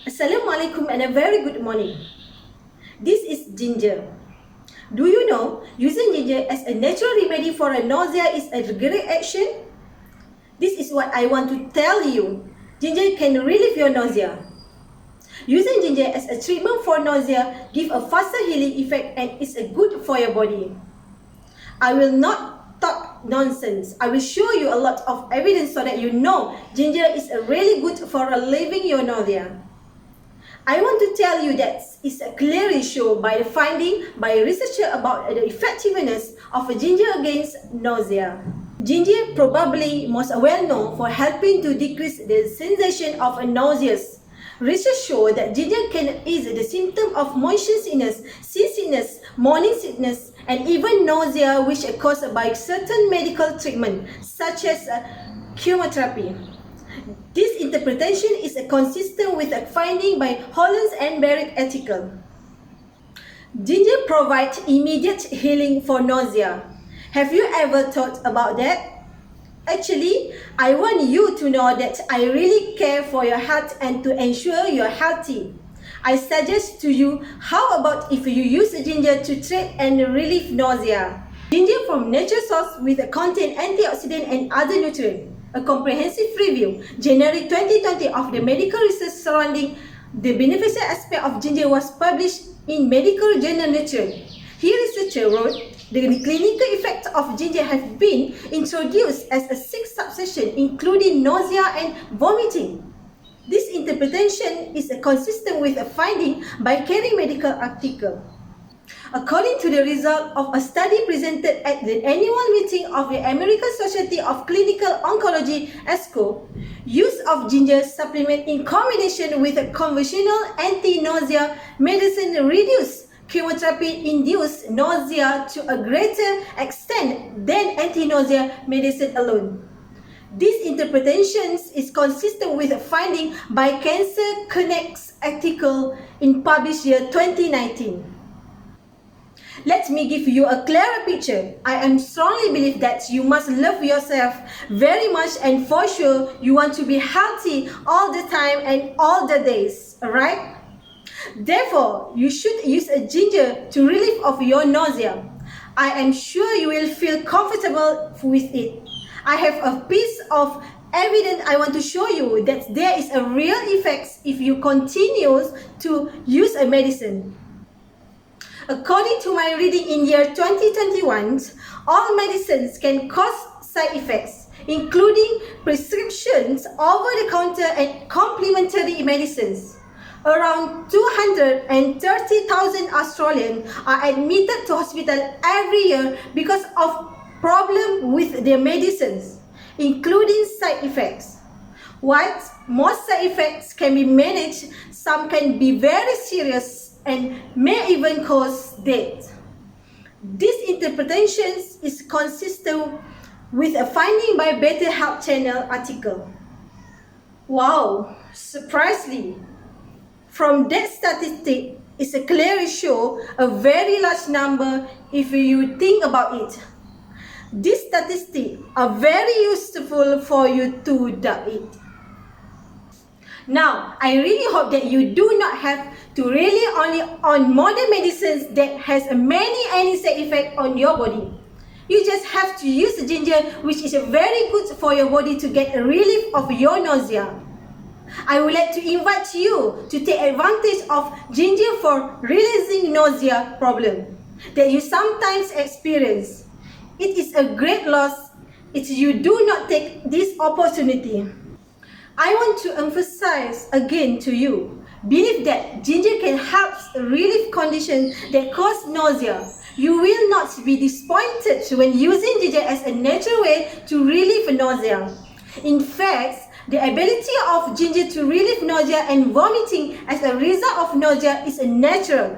Assalamualaikum and a very good morning. This is ginger. Do you know using ginger as a natural remedy for a nausea is a great action? This is what I want to tell you. Ginger can relieve your nausea. Using ginger as a treatment for nausea gives a faster healing effect and is good for your body. I will not talk nonsense. I will show you a lot of evidence so that you know ginger is really good for relieving your nausea. I want to tell you that it's clearly shown by the finding by a researcher about the effectiveness of ginger against nausea. Ginger probably most well known for helping to decrease the sensation of nausea. Research shows that ginger can ease the symptom of motion sickness, seasickness, morning sickness, and even nausea which are caused by certain medical treatment such as chemotherapy. This interpretation is consistent with a finding by Hollands and Barrett article. Ginger provides immediate healing for nausea. Have you ever thought about that? Actually, I want you to know that I really care for your health and to ensure you're healthy. I suggest to you, how about if you use ginger to treat and relieve nausea? Ginger from nature source with a contain antioxidant and other nutrients. A comprehensive review, January 2020 of the medical research surrounding the beneficial aspect of ginger was published in medical journal Nature. Here researcher wrote, the clinical effects of ginger have been introduced as a 6 subsection including nausea and vomiting. This interpretation is consistent with a finding by Carey medical article. According to the result of a study presented at the annual meeting of the American Society of Clinical Oncology (ASCO), use of ginger supplement in combination with a conventional anti-nausea medicine reduce chemotherapy-induced nausea to a greater extent than anti-nausea medicine alone. This interpretation is consistent with a finding by Cancer Connect's article in published year 2019. Let me give you a clearer picture. I am strongly believe that you must love yourself very much and for sure you want to be healthy all the time and all the days, alright? Therefore, you should use a ginger to relieve of your nausea. I am sure you will feel comfortable with it. I have a piece of evidence I want to show you that there is a real effect if you continue to use a medicine. According to my reading in year 2021, all medicines can cause side effects, including prescriptions, over-the-counter and complementary medicines. Around 230,000 Australians are admitted to hospital every year because of problems with their medicines, including side effects. While most side effects can be managed, some can be very serious and may even cause death. This interpretation is consistent with a finding by Better Health Channel article. Wow, surprisingly, from that statistic is a clearly show a very large number if you think about it. These statistics are very useful for you to doubt it. Now, I really hope that you do not have to rely only on modern medicines that has many side effects on your body. You just have to use ginger, which is very good for your body to get a relief of your nausea. I would like to invite you to take advantage of ginger for releasing nausea problem that you sometimes experience. It is a great loss if you do not take this opportunity. I want to emphasize again to you, believe that ginger can help relieve conditions that cause nausea. You will not be disappointed when using ginger as a natural way to relieve nausea. In fact, the ability of ginger to relieve nausea and vomiting as a result of nausea is natural.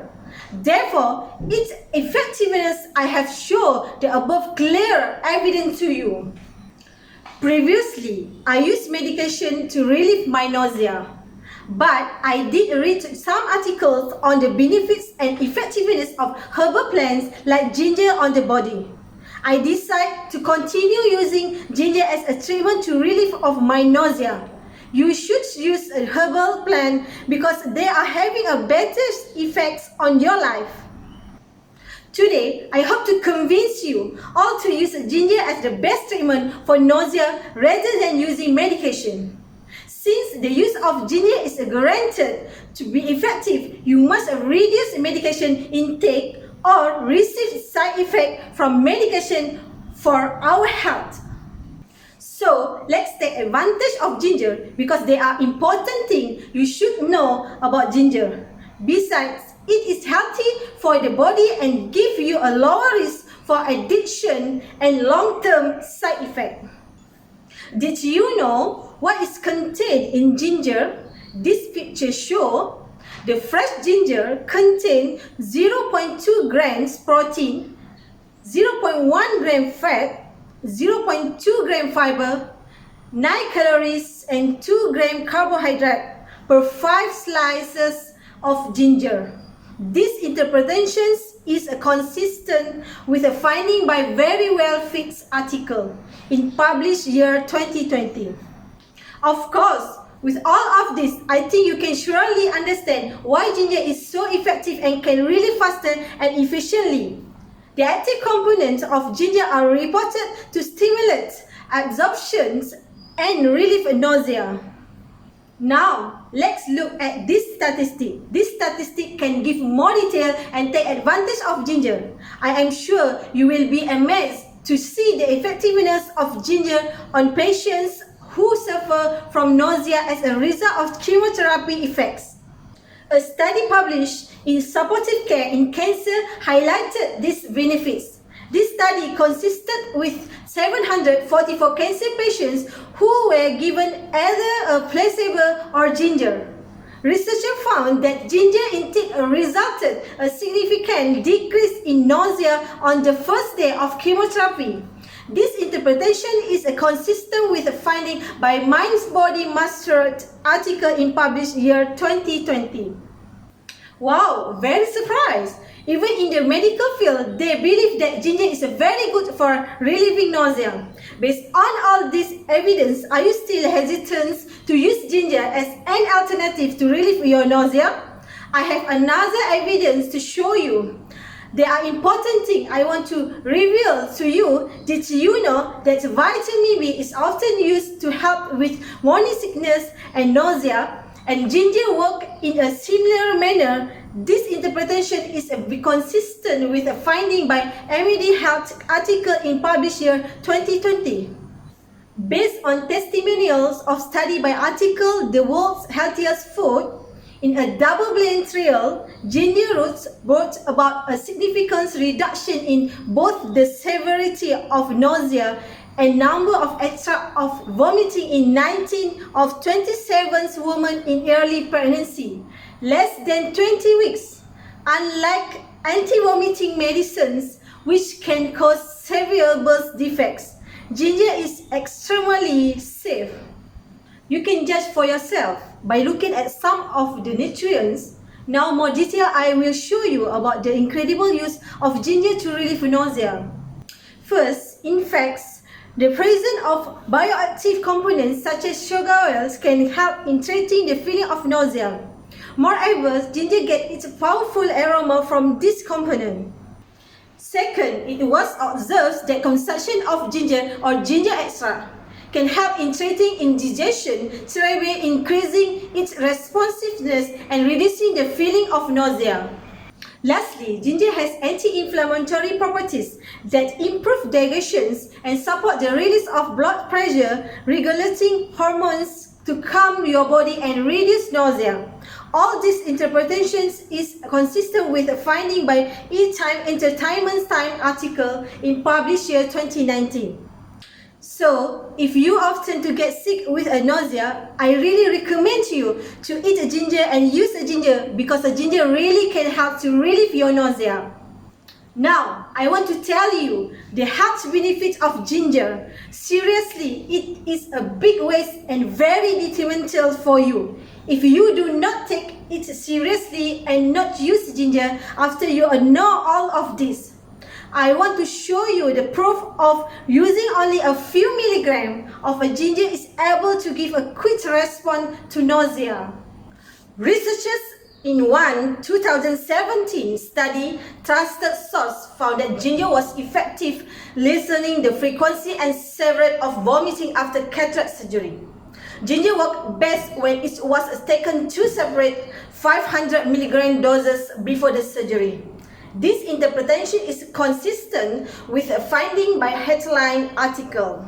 Therefore, its effectiveness I have shown the above clear evidence to you. Previously, I used medication to relieve my nausea, but I did read some articles on the benefits and effectiveness of herbal plants like ginger on the body. I decided to continue using ginger as a treatment to relieve of my nausea. You should use a herbal plant because they are having a better effects on your life. Today, I hope to convince you all to use ginger as the best treatment for nausea rather than using medication. Since the use of ginger is guaranteed to be effective, you must reduce medication intake or receive side effect from medication for our health. So, let's take advantage of ginger because there are important things you should know about ginger. Besides, it is healthy for the body and give you a lower risk for addiction and long-term side effect. Did you know what is contained in ginger? This picture shows the fresh ginger contains 0.2 grams protein, 0.1 gram fat, 0.2 gram fiber, 9 calories and 2 gram carbohydrate per 5 slices of ginger. This interpretation is consistent with a finding by Very Well Fixed article in published year 2020. Of course, with all of this, I think you can surely understand why ginger is so effective and can really faster and efficiently. The active components of ginger are reported to stimulate absorption and relieve nausea. Now, let's look at this statistic. This statistic can give more detail and take advantage of ginger. I am sure you will be amazed to see the effectiveness of ginger on patients who suffer from nausea as a result of chemotherapy effects. A study published in Supportive Care in Cancer highlighted these benefits. This study consisted with 744 cancer patients who were given either a placebo or ginger. Researchers found that ginger intake resulted a significant decrease in nausea on the first day of chemotherapy. This interpretation is consistent with a finding by Mind's Body Master article in published year 2020. Wow, very surprised! Even in the medical field, they believe that ginger is very good for relieving nausea. Based on all this evidence, are you still hesitant to use ginger as an alternative to relieve your nausea? I have another evidence to show you. There are important things I want to reveal to you. Did you know that vitamin B is often used to help with morning sickness and nausea? And ginger works in a similar manner. This interpretation is consistent with a finding by MED Health article in published year 2020. Based on testimonials of study by article The World's Healthiest Food, in a double-blind trial, ginger roots brought about a significant reduction in both the severity of nausea and number of attacks of vomiting in 19 of 27 women in early pregnancy, less than 20 weeks. Unlike anti-vomiting medicines, which can cause severe birth defects, ginger is extremely safe. You can judge for yourself by looking at some of the nutrients. Now more detail I will show you about the incredible use of ginger to relieve nausea. First, in fact, the presence of bioactive components such as sugar oils can help in treating the feeling of nausea. Moreover, ginger gets its powerful aroma from this component. Second, it was observed that consumption of ginger or ginger extract can help in treating indigestion, thereby increasing its responsiveness and reducing the feeling of nausea. Lastly, ginger has anti-inflammatory properties that improve digestion and support the release of blood pressure, regulating hormones to calm your body and reduce nausea. All these interpretations is consistent with a finding by E-Time Entertainment Time article in published year 2019. So, if you often to get sick with a nausea, I really recommend you to eat a ginger and use a ginger because a ginger really can help to relieve your nausea. Now, I want to tell you the health benefits of ginger. Seriously, it is a big waste and very detrimental for you. If you do not take it seriously and not use ginger after you know all of this, I want to show you the proof of using only a few milligrams of a ginger is able to give a quick response to nausea. Researchers in one 2017 study, trusted source found that ginger was effective lessening the frequency and severity of vomiting after cataract surgery. Ginger worked best when it was taken 2 separate 500 milligram doses before the surgery. This interpretation is consistent with a finding by headline article.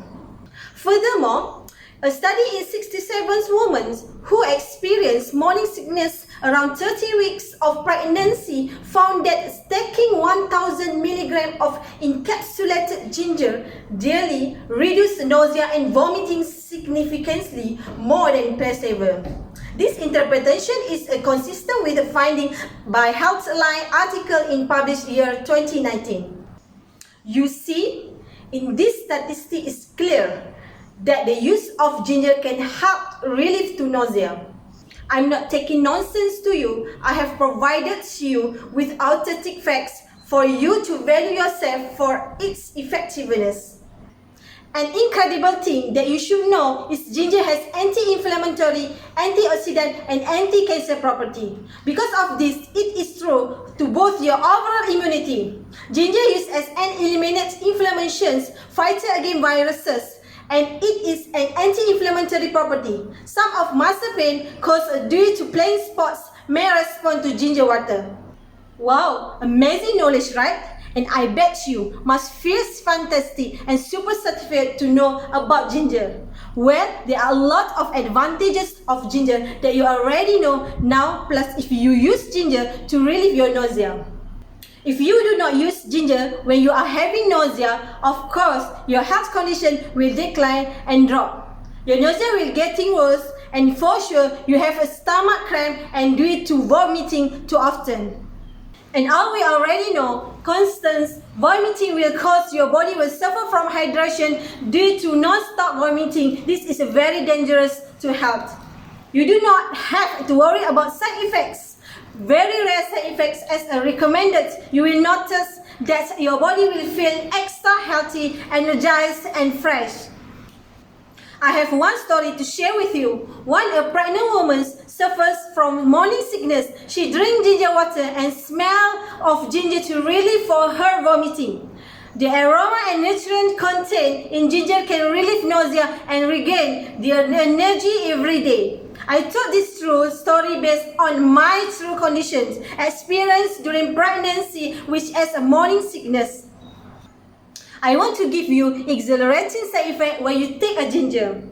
Furthermore, a study in 67 women who experienced morning sickness around 30 weeks of pregnancy found that taking 1000 milligrams of encapsulated ginger daily reduced nausea and vomiting significantly more than placebo. This interpretation is consistent with the finding by Healthline article in published year 2019. You see, in this statistic is clear that the use of ginger can help relieve to nausea. I'm not taking nonsense to you. I have provided you with authentic facts for you to value yourself for its effectiveness. An incredible thing that you should know is ginger has anti-inflammatory, antioxidant and anti-cancer property. Because of this, it is true to both your overall immunity. Ginger used as an eliminates inflammations, fighter against viruses, and it is an anti-inflammatory property. Some of muscle pain caused due to playing sports may respond to ginger water. Wow, amazing knowledge, right? And I bet you must feel fantastic and super certified to know about ginger. Well, there are a lot of advantages of ginger that you already know now, plus if you use ginger to relieve your nausea. If you do not use ginger when you are having nausea, of course, your health condition will decline and drop. Your nausea will getting worse, and for sure, you have a stomach cramp and due to vomiting too often. And all we already know, constant vomiting will cause your body will suffer from hydration due to non-stop vomiting. This is very dangerous to health. You do not have to worry about side effects. Very rare side effects as recommended. You will notice that your body will feel extra healthy, energized and fresh. I have one story to share with you. When a pregnant woman suffers from morning sickness, she drinks ginger water and smell of ginger to relieve for her vomiting. The aroma and nutrient content in ginger can relieve nausea and regain their energy every day. I told this true story based on my true conditions experienced during pregnancy, which is a morning sickness. I want to give you exhilarating side effect when you take a ginger.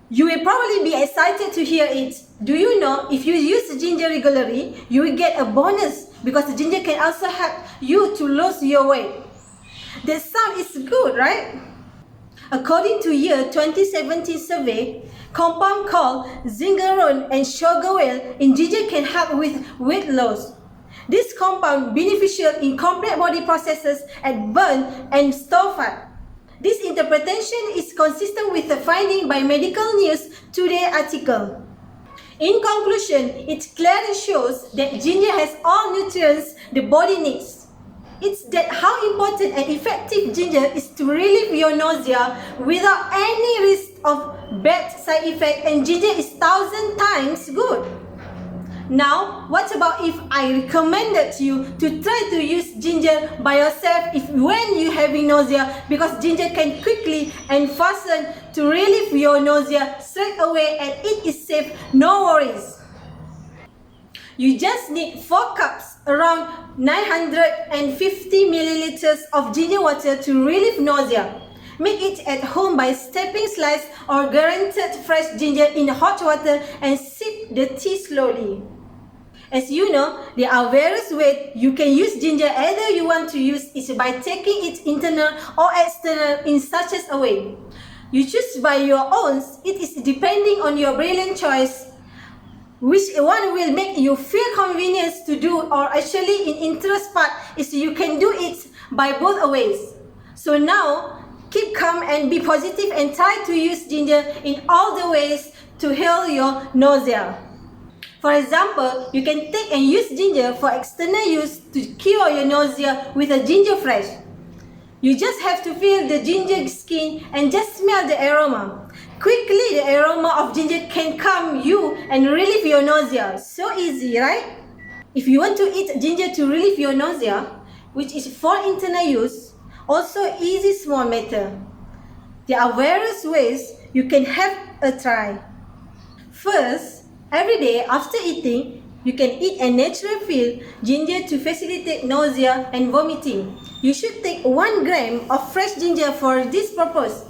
You will probably be excited to hear it. Do you know if you use ginger regularly, you will get a bonus because the ginger can also help you to lose your weight. The sound is good, right? According to year 2017 survey, compound called zingerone and sugar oil in ginger can help with weight loss. This compound beneficial in complex body processes and burn and store fat. This interpretation is consistent with the finding by Medical News Today article. In conclusion, it clearly shows that ginger has all nutrients the body needs. It's that how important and effective ginger is to relieve your nausea without any risk of bad side effect, and ginger is 1,000 times good. Now, what about if I recommended you to try to use ginger by yourself when you're having nausea, because ginger can quickly and fasten to relieve your nausea straight away and it is safe, no worries. You just need 4 cups, around 950 milliliters of ginger water to relieve nausea. Make it at home by steeping sliced or grated fresh ginger in hot water and sip the tea slowly. As you know, there are various ways you can use ginger. Either you want to use it by taking it internal or external in such as a way. You choose by your own. It is depending on your brilliant choice. Which one will make you feel convenient to do, or actually in interest part is you can do it by both ways. So now, keep calm and be positive and try to use ginger in all the ways to heal your nausea. For example, you can take and use ginger for external use to cure your nausea with a ginger fresh. You just have to feel the ginger skin and just smell the aroma. Quickly, the aroma of ginger can calm you and relieve your nausea. So easy, right? If you want to eat ginger to relieve your nausea, which is for internal use, also easy small matter. There are various ways you can have a try. First, every day after eating, you can eat a natural feel ginger to facilitate nausea and vomiting. You should take 1 gram of fresh ginger for this purpose.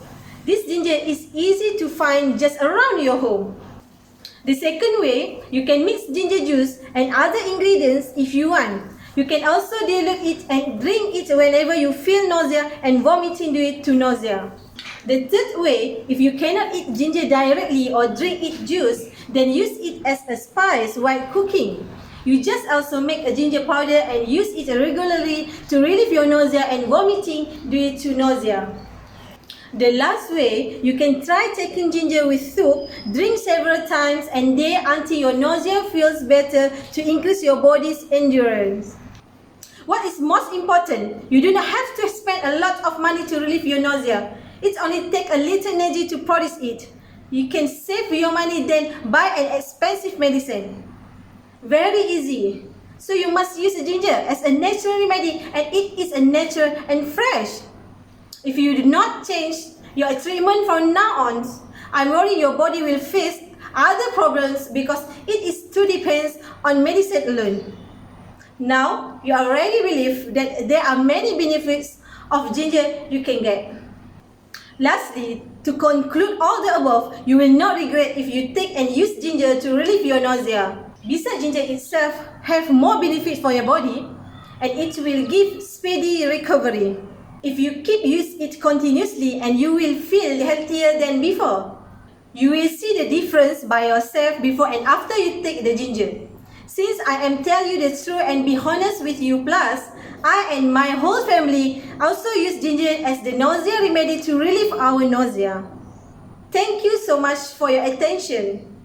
This ginger is easy to find just around your home. The second way, you can mix ginger juice and other ingredients if you want. You can also dilute it and drink it whenever you feel nausea and vomiting due to nausea. The third way, if you cannot eat ginger directly or drink it juice, then use it as a spice while cooking. You just also make a ginger powder and use it regularly to relieve your nausea and vomiting due to nausea. The last way, you can try taking ginger with soup, drink several times a day until your nausea feels better to increase your body's endurance. What is most important, you do not have to spend a lot of money to relieve your nausea. It only takes a little energy to produce it. You can save your money than buy an expensive medicine. Very easy. So you must use ginger as a natural remedy and it is a natural and fresh. If you do not change your treatment from now on, I'm worried your body will face other problems because it is too depends on medicine alone. Now, you already believe that there are many benefits of ginger you can get. Lastly, to conclude all the above, you will not regret if you take and use ginger to relieve your nausea. Besides, ginger itself have more benefits for your body and it will give speedy recovery. If you keep use it continuously and you will feel healthier than before. You will see the difference by yourself before and after you take the ginger. Since I am telling you the truth and be honest with you, plus I and my whole family also use ginger as the nausea remedy to relieve our nausea. Thank you so much for your attention.